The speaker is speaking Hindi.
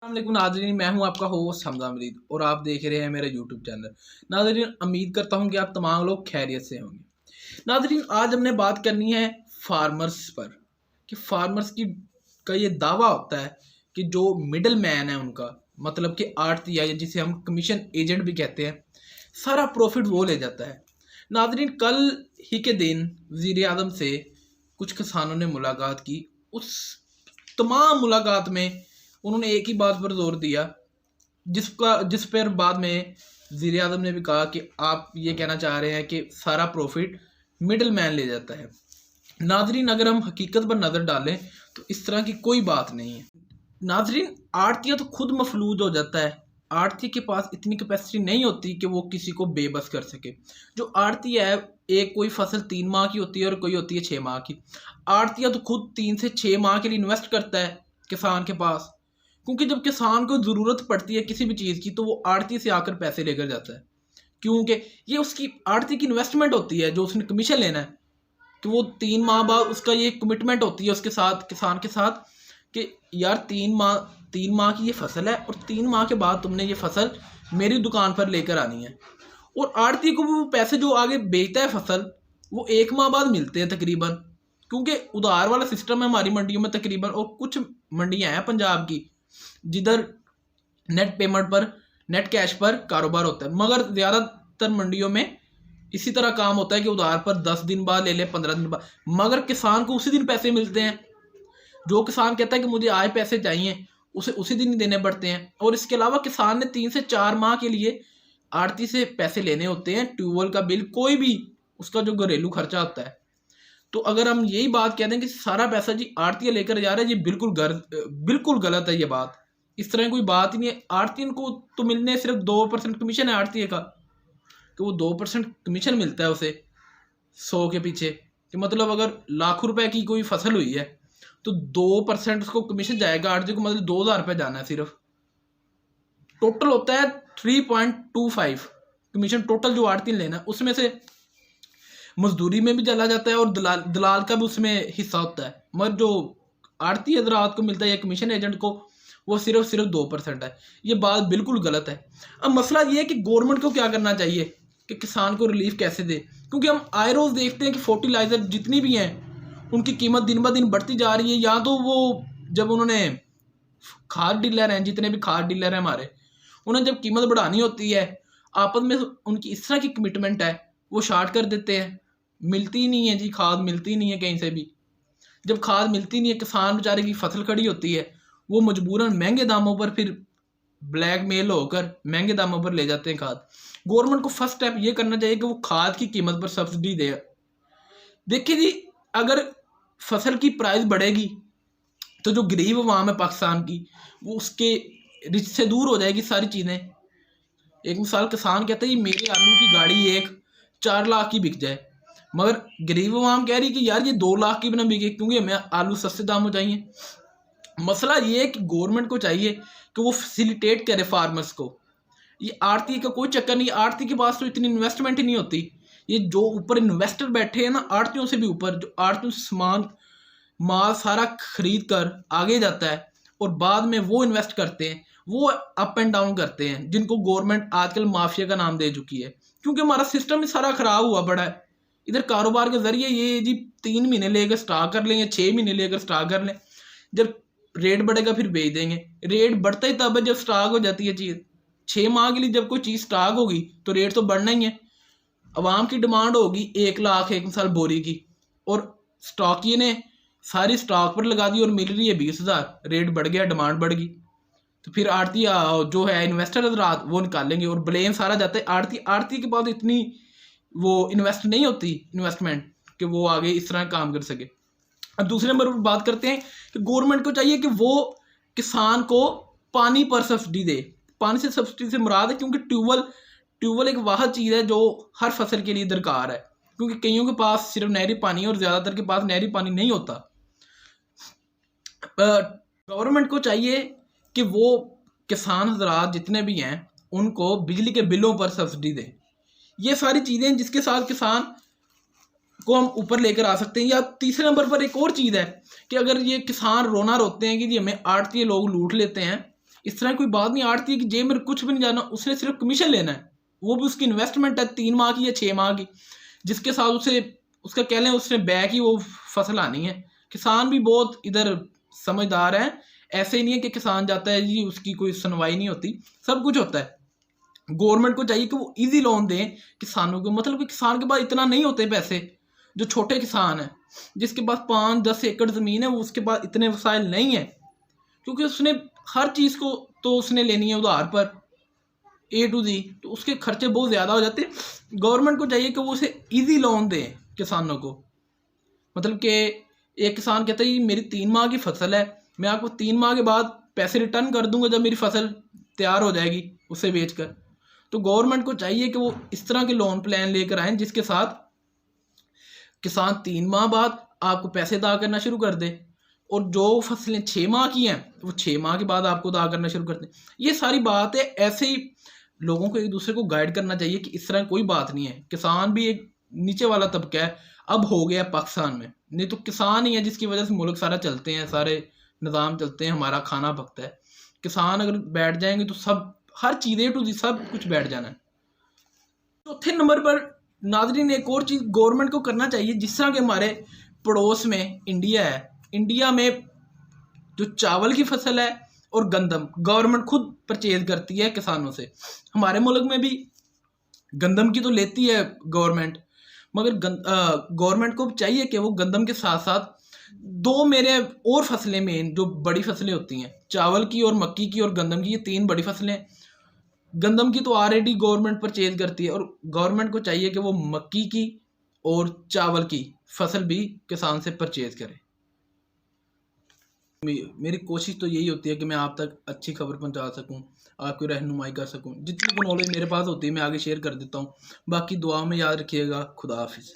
वालेकुम नाजरीन, मैं हूं आपका होस्ट हमजा मरीद और आप देख रहे हैं मेरा यूट्यूब चैनल। नाजरीन, उम्मीद करता हूं कि आप तमाम लोग खैरियत से होंगे। नाजरीन, आज हमने बात करनी है फार्मर्स पर कि फार्मर्स की का ये दावा होता है कि जो मिडल मैन है उनका मतलब कि आड़ती है, जिसे हम कमीशन एजेंट भी कहते हैं, सारा प्रॉफिट वो ले जाता है। नाजरीन, कल ही के दिन वज़ीर आज़म से कुछ किसानों ने मुलाकात की। उस तमाम मुलाकात में उन्होंने एक ही बात पर जोर दिया, जिस पर बाद में वज़ीर आज़म ने भी कहा कि आप ये कहना चाह रहे हैं कि सारा प्रॉफिट मिडल मैन ले जाता है। नाजरीन, अगर हम हकीकत पर नज़र डालें तो इस तरह की कोई बात नहीं है। नाजरीन, आड़तिया तो खुद मफलूज हो जाता है। आड़ती के पास इतनी कैपेसिटी नहीं होती कि वो किसी को बेबस कर सके। जो आड़ती है, एक कोई फसल 3 माह की होती है और कोई होती है 6 माह की। आड़तिया तो खुद 3 से 6 माह के लिए इन्वेस्ट करता है किसान के पास, क्योंकि जब किसान को ज़रूरत पड़ती है किसी भी चीज़ की तो वो आड़ती से आकर पैसे लेकर जाता है, क्योंकि ये उसकी आड़ती की इन्वेस्टमेंट होती है जो उसने कमीशन लेना है। कि वो 3 माह बाद उसका ये कमिटमेंट होती है उसके साथ, किसान के साथ, कि यार 3 माह की ये फसल है और 3 माह के बाद तुमने ये फसल मेरी दुकान पर लेकर आनी है। और आड़ती को भी वो पैसे जो आगे बेचता है फसल, वो 1 माह बाद मिलते हैं तकरीबन, क्योंकि उधार वाला सिस्टम है हमारी मंडियों में तकरीबन। और कुछ मंडियां हैं पंजाब की जिधर नेट पेमेंट पर, नेट कैश पर कारोबार होता है, मगर ज़्यादातर मंडियों में इसी तरह काम होता है कि उधार पर 10 दिन बाद ले ले, 15 दिन बाद, मगर किसान को उसी दिन पैसे मिलते हैं। जो किसान कहता है कि मुझे आज पैसे चाहिए, उसे उसी दिन ही देने पड़ते हैं। और इसके अलावा किसान ने 3 से 4 माह के लिए आड़ती से पैसे लेने होते हैं, ट्यूबवेल का बिल, कोई भी उसका जो घरेलू खर्चा होता है। तो अगर हम यही बात कह दें कि सारा पैसा जी आड़ती लेकर जा रहा है, ये बिल्कुल गलत है ये बात। इस तरह कोई बात ही नहीं है। आड़ती को तो मिलने सिर्फ 2% कमीशन है आड़ती का, कि वो 2% कमीशन मिलता है उसे 100 के पीछे। कि मतलब अगर लाखों रुपए की कोई फसल हुई है तो 2% उसको कमीशन जाएगा आड़ती को, मतलब 2,000 रुपये जाना है सिर्फ। टोटल होता है 3.25 कमीशन टोटल जो आड़ती लेना है, उसमें से मजदूरी में भी चला जाता है और दलाल का भी उसमें हिस्सा होता है। मगर जो आड़ती हजरात को मिलता है या कमीशन एजेंट को, वो सिर्फ 2% है। ये बात बिल्कुल गलत है। अब मसला ये है कि गवर्नमेंट को क्या करना चाहिए कि किसान को रिलीफ कैसे दे, क्योंकि हम आए रोज़ देखते हैं कि फर्टिलाइज़र जितनी भी हैं उनकी कीमत दिन ब दिन बढ़ती जा रही है। या तो वो जब उन्होंने खाद डीलर हैं, जितने भी खाद डीलर हैं हमारे, उन्हें जब कीमत बढ़ानी होती है, आपस में उनकी इस तरह की कमिटमेंट है, वो शार्ट कर देते हैं। मिलती नहीं है जी, खाद मिलती नहीं है कहीं से भी। जब खाद मिलती नहीं है, किसान बेचारे की फसल खड़ी होती है, वो मजबूरन महंगे दामों पर फिर ब्लैक मेल होकर महंगे दामों पर ले जाते हैं खाद। गवर्नमेंट को फर्स्ट स्टेप ये करना चाहिए कि वो खाद की कीमत पर सब्सिडी दे। देखिए जी, अगर फसल की प्राइस बढ़ेगी तो जो गरीब अवाम है पाकिस्तान की, वो उसके रिच से दूर हो जाएगी सारी चीज़ें। एक मिसाल, किसान कहता है मेरी आलू की गाड़ी एक 4 लाख की बिक जाए, मगर गरीब अवाम कह रही कि यार ये 2 लाख की भी ना बिके, क्योंकि हमें आलू सस्ते दाम हो चाहिए। मसला ये है कि गवर्नमेंट को चाहिए कि वो फैसिलिटेट करे फार्मर्स को। ये आड़ती का कोई चक्कर नहीं, आड़ती के पास तो इतनी इन्वेस्टमेंट ही नहीं होती। ये जो ऊपर इन्वेस्टर बैठे हैं ना, आड़तियों से भी ऊपर, जो आड़तियों से सामान माल सारा खरीद कर आगे जाता है और बाद में वो इन्वेस्ट करते हैं, वो अप एंड डाउन करते हैं, जिनको गवर्नमेंट आजकल माफिया का नाम दे चुकी है। क्योंकि हमारा सिस्टम ही सारा खराब हुआ पड़ा है। इधर कारोबार के जरिए ये जी 3 महीने लेकर स्टॉक कर लें या 6 महीने लेकर स्टॉक कर लें, जब रेट बढ़ेगा फिर बेच देंगे। रेट बढ़ता ही तब है जब स्टॉक हो जाती है चीज़। 6 माह के लिए जब कोई चीज़ स्टॉक होगी तो रेट तो बढ़ना ही है। अवाम की डिमांड होगी 1 लाख एक साल बोरी की, और स्टॉकिए ने सारी स्टॉक पर लगा दी और मिल रही है 20,000, रेट बढ़ गया, डिमांड बढ़ गई, तो फिर आड़ती जो है इन्वेस्टर हजरात वो निकालेंगे और ब्लेम सारा जाता है आड़ती। आड़ती के पास इतनी वो इन्वेस्ट नहीं होती, इन्वेस्टमेंट, कि वो आगे इस तरह काम कर सके। अब दूसरे नंबर पर बात करते हैं कि गवर्नमेंट को चाहिए कि वो किसान को पानी पर सब्सिडी दे। पानी से सब्सिडी से मुराद है, क्योंकि ट्यूबवेल एक वाहद चीज़ है जो हर फसल के लिए दरकार है, क्योंकि कईयों के पास सिर्फ नहरी पानी है और ज़्यादातर के पास नहरी पानी नहीं होता। गवर्नमेंट को चाहिए कि वो किसान हजरात जितने भी हैं उनको बिजली के बिलों पर सब्सिडी दे। ये सारी चीज़ें जिसके साथ किसान को हम ऊपर लेकर आ सकते हैं। या तीसरे नंबर पर एक और चीज़ है कि अगर ये किसान रोना रोते हैं कि जी हमें आड़ती लोग लूट लेते हैं, इस तरह कोई बात नहीं आड़ती है कि जेब में कुछ भी नहीं जाना, उसने सिर्फ कमीशन लेना है, वो भी उसकी इन्वेस्टमेंट है 3 माह की या 6 माह की, जिसके साथ उसे उसका कह लें उसने बैक ही वो फसल आनी है। किसान भी बहुत इधर समझदार है, ऐसे ही नहीं है कि किसान जाता है जी उसकी कोई सुनवाई नहीं होती, सब कुछ होता है। गवर्नमेंट को चाहिए कि वो इजी लोन दें किसानों को, मतलब कि किसान के पास इतना नहीं होते पैसे, जो छोटे किसान है जिसके पास 5-10 एकड़ ज़मीन है वो उसके पास इतने वसाइल नहीं है, क्योंकि उसने हर चीज़ को तो उसने लेनी है उधार पर A to Z, तो उसके खर्चे बहुत ज़्यादा हो जाते हैं। गवर्नमेंट को चाहिए कि वो उसे ईजी लोन दें किसानों को, मतलब कि एक किसान कहता है मेरी 3 माह की फसल है, मैं आपको 3 माह के बाद पैसे रिटर्न कर दूंगा जब मेरी फसल तैयार हो जाएगी उसे बेचकर। तो गवर्नमेंट को चाहिए कि वो इस तरह के लोन प्लान लेकर आएँ जिसके साथ किसान 3 माह बाद आपको पैसे अदा करना शुरू कर दे, और जो फसलें 6 माह की हैं वो 6 माह के बाद आपको अदा करना शुरू कर दें। ये सारी बात है, ऐसे ही लोगों को एक दूसरे को गाइड करना चाहिए कि इस तरह कोई बात नहीं है। किसान भी एक नीचे वाला तबका है, अब हो गया पाकिस्तान में, नहीं तो किसान ही है जिसकी वजह से मुल्क सारा चलते हैं, सारे निज़ाम चलते हैं, हमारा खाना पकता है। किसान अगर बैठ जाएंगे तो सब हर चीज़ A to Z सब कुछ बैठ जाना है। चौथे नंबर पर नाज़रीन एक और चीज़ गवर्नमेंट को करना चाहिए, जिस तरह के हमारे पड़ोस में इंडिया है, इंडिया में जो चावल की फसल है और गंदम गवर्नमेंट खुद परचेज करती है किसानों से। हमारे मुल्क में भी गंदम की तो लेती है गवर्नमेंट, मगर गवर्नमेंट को चाहिए कि वो गंदम के साथ साथ 2 मेरे और फसलें मेन जो बड़ी फसलें होती हैं, चावल की और मक्की की और गंदम की, ये 3 बड़ी फसलें। गंदम की तो ऑलरेडी गवर्नमेंट परचेज करती है, और गवर्नमेंट को चाहिए कि वो मक्की की और चावल की फसल भी किसान से परचेज करे। मेरी कोशिश तो यही होती है कि मैं आप तक अच्छी खबर पहुंचा सकूं, आपकी रहनुमाई कर सकूं, जितनी भी नॉलेज मेरे पास होती है मैं आगे शेयर कर देता हूं। बाकी दुआ में याद रखिएगा। खुदा हाफिज़।